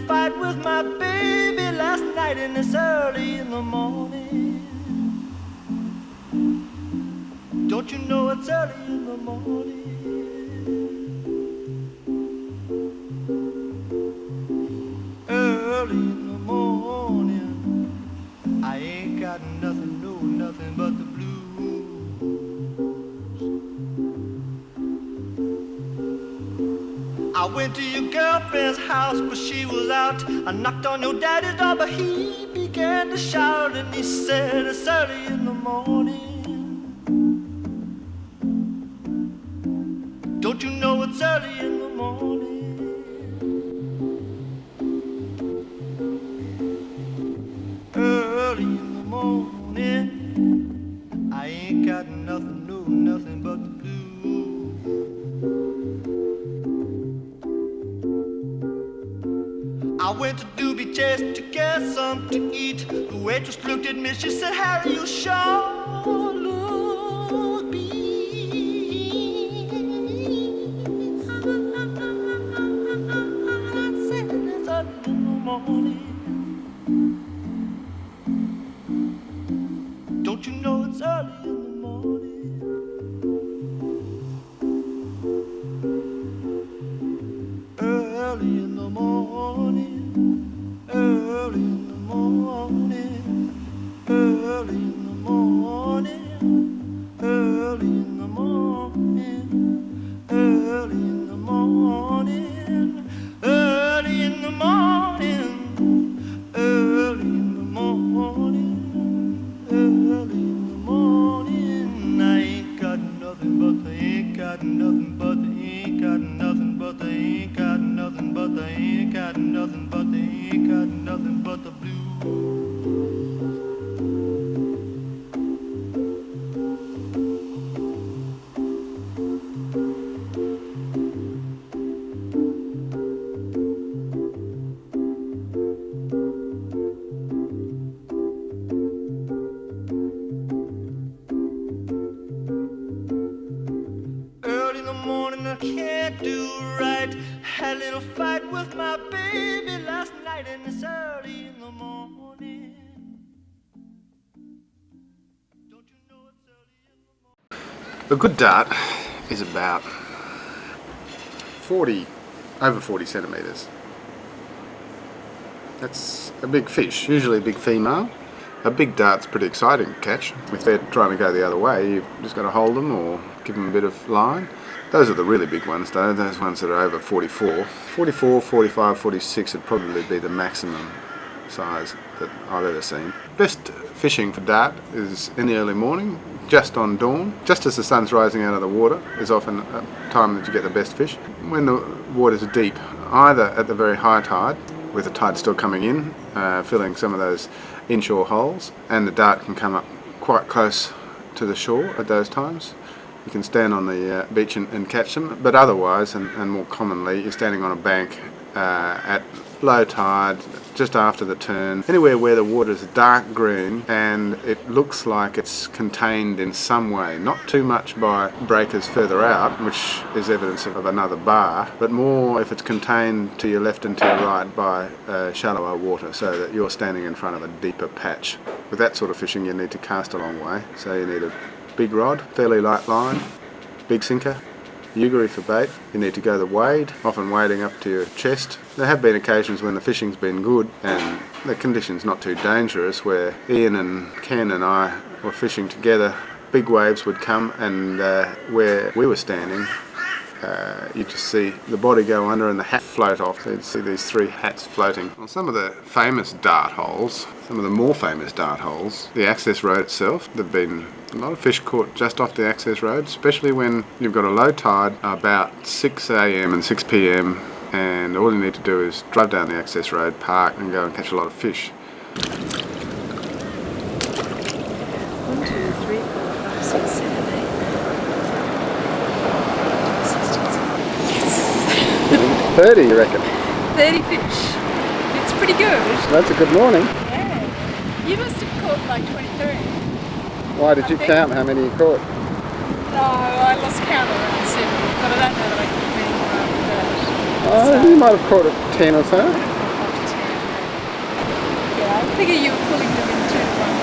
fight with my baby last night and it's early in the morning. Don't you know it's early in the morning? Early in the morning, I ain't got nothing, no, nothing but the blues. I went to your girlfriend's house, but she was out. I knocked on your daddy's door, but he began to shout, and he said, it's early in the morning. Don't you know it's early in the morning? Early in the morning, I ain't got nothing, no, nothing but the blues. I went to Doobie Chase to get something to eat. The waitress looked at me, she said, Harry, you sure look beat. I said, it's early in the morning. Don't you know it's early in the morning? Early in the morning, early in the morning, early in the morning, early in the morning, early in the morning, early in the morning, early in the morning, early in the morning. I ain't got nothing but I ain't got nothing but I ain't got nothing but I ain't got nothing but I ain't got nothing but I ain't got nothing but the blues. Early in the morning I can't do right. Had a little fight with my baby last night and it's early in the morning. Don't you know it's early in the morning? A good dart is about 40, over 40 centimetres. That's a big fish, usually a big female. A big dart's pretty exciting to catch. If they're trying to go the other way, you've just got to hold them or give them a bit of line. Those are the really big ones though, those ones that are over 44. 44, 45, 46 would probably be the maximum size that I've ever seen. Best fishing for dart is in the early morning, just on dawn. Just as the sun's rising out of the water is often a time that you get the best fish. When the water's deep, either at the very high tide, with the tide still coming in, filling some of those inshore holes, and the dart can come up quite close to the shore at those times. You can stand on the beach and catch them, but otherwise, and more commonly, you're standing on a bank at low tide, just after the turn, anywhere where the water is dark green and it looks like it's contained in some way, not too much by breakers further out, which is evidence of another bar, but more if it's contained to your left and to your right by shallower water, so that you're standing in front of a deeper patch. With that sort of fishing, you need to cast a long way, so you need a big rod, fairly light line, big sinker, Ugury for bait. You need to go the wade, often wading up to your chest. There have been occasions when the fishing's been good and the conditions not too dangerous, where Ian and Ken and I were fishing together. Big waves would come and where we were standing, you just see the body go under and the hat float off. So you'd see these three hats floating. On some of the famous dart holes, some of the more famous dart holes, the access road itself, there've been a lot of fish caught just off the access road, especially when you've got a low tide about 6 a.m. and 6 p.m. and all you need to do is drive down the access road, park and go and catch a lot of fish. 1, 2, 3, 4, 5, 6, 7, 8, 30, you reckon? 30 fish. It's pretty good. That's a good morning. Yeah. You must have caught like 23. Why did you count how many you caught? No, I lost count around 7, but I don't know that I caught many more after that. You might have caught 10 or so. figure you were pulling them into one.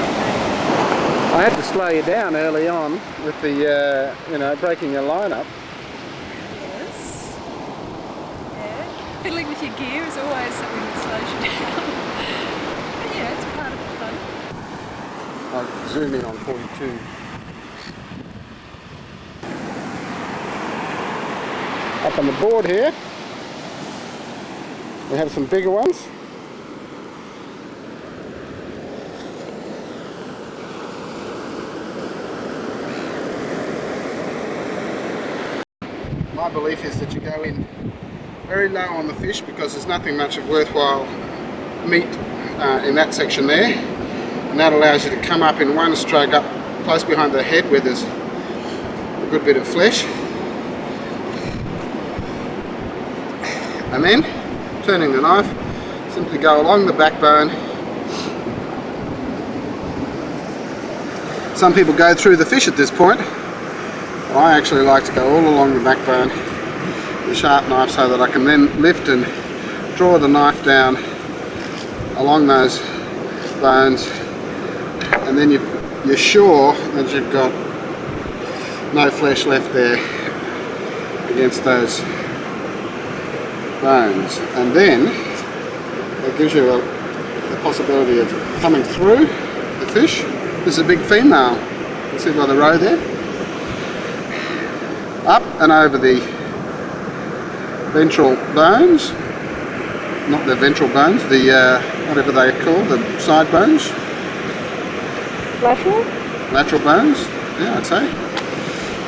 I had to slow you down early on with the, breaking your line up. Yes. Yeah. Fiddling with your gear is always something that slows you down. But yeah, it's part of the fun. I'll zoom in on 42. Up on the board here, we have some bigger ones. My belief is that you go in very low on the fish because there's nothing much of worthwhile meat in that section there, and that allows you to come up in one stroke up close behind the head where there's a good bit of flesh, and then turning the knife, simply go along the backbone. Some people go through the fish at this point. I actually like to go all along the backbone with a sharp knife so that I can then lift and draw the knife down along those bones, and then you're sure that you've got no flesh left there against those bones, and then it gives you the possibility of coming through the fish. This is a big female, you can see by the row there. Up and over the ventral bones, not the ventral bones, the whatever they are called, the side bones. Lateral? Lateral bones, yeah, I'd say.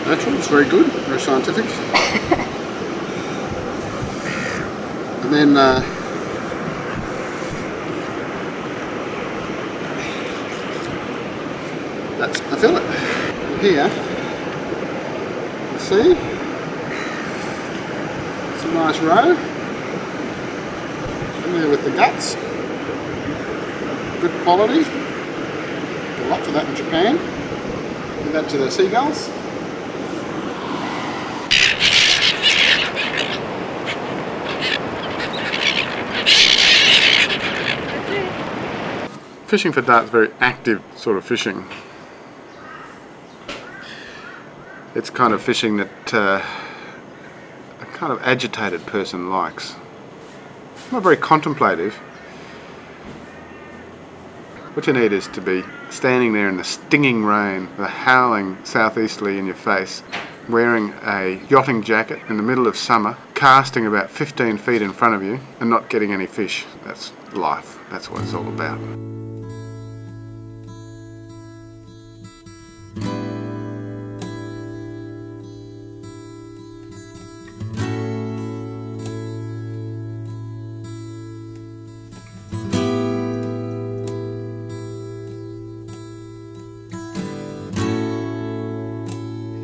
Lateral, it's very good, very scientific. And then that's a fillet. And here, see, it's a nice row, in there with the guts, good quality, a lot to that in Japan, give that to the seagulls. Fishing for darts is very active sort of fishing. It's kind of fishing that a kind of agitated person likes. Not very contemplative. What you need is to be standing there in the stinging rain, the howling southeasterly in your face, wearing a yachting jacket in the middle of summer, casting about 15 feet in front of you and not getting any fish. That's life. That's what it's all about.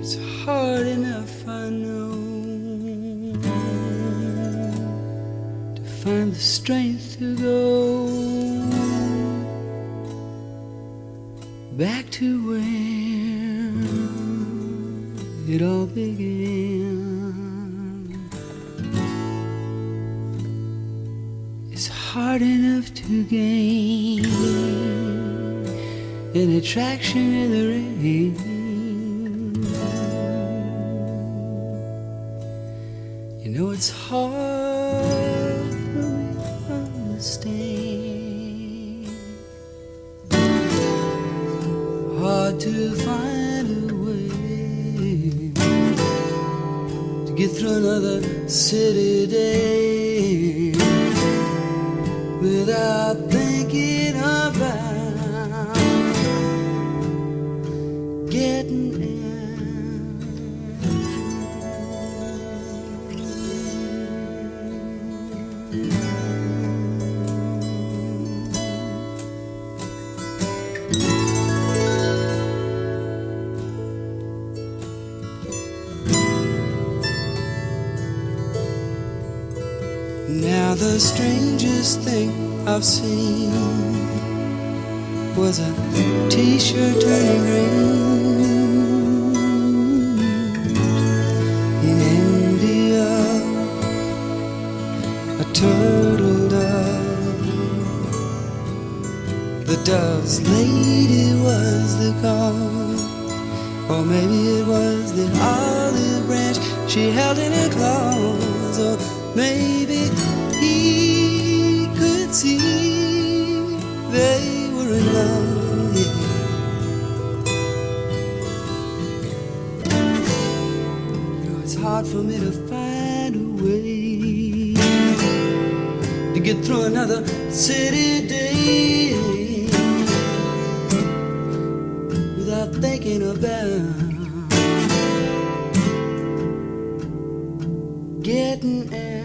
It's hard enough, I know, to find the strength to go back to where it all began. It's hard enough to gain an attraction in the rain. You know it's hard for me to understand, hard to find a way to get through another city day without thinking about getting out. Now the strangest thing I've seen was a t-shirt turning green in India, a turtle dove The dove's lady was the cause, or maybe it was the olive branch she held in her claws, or maybe he could see they were in love, yeah. You know, it's hard for me to find a way to get through another city day without thinking about getting out.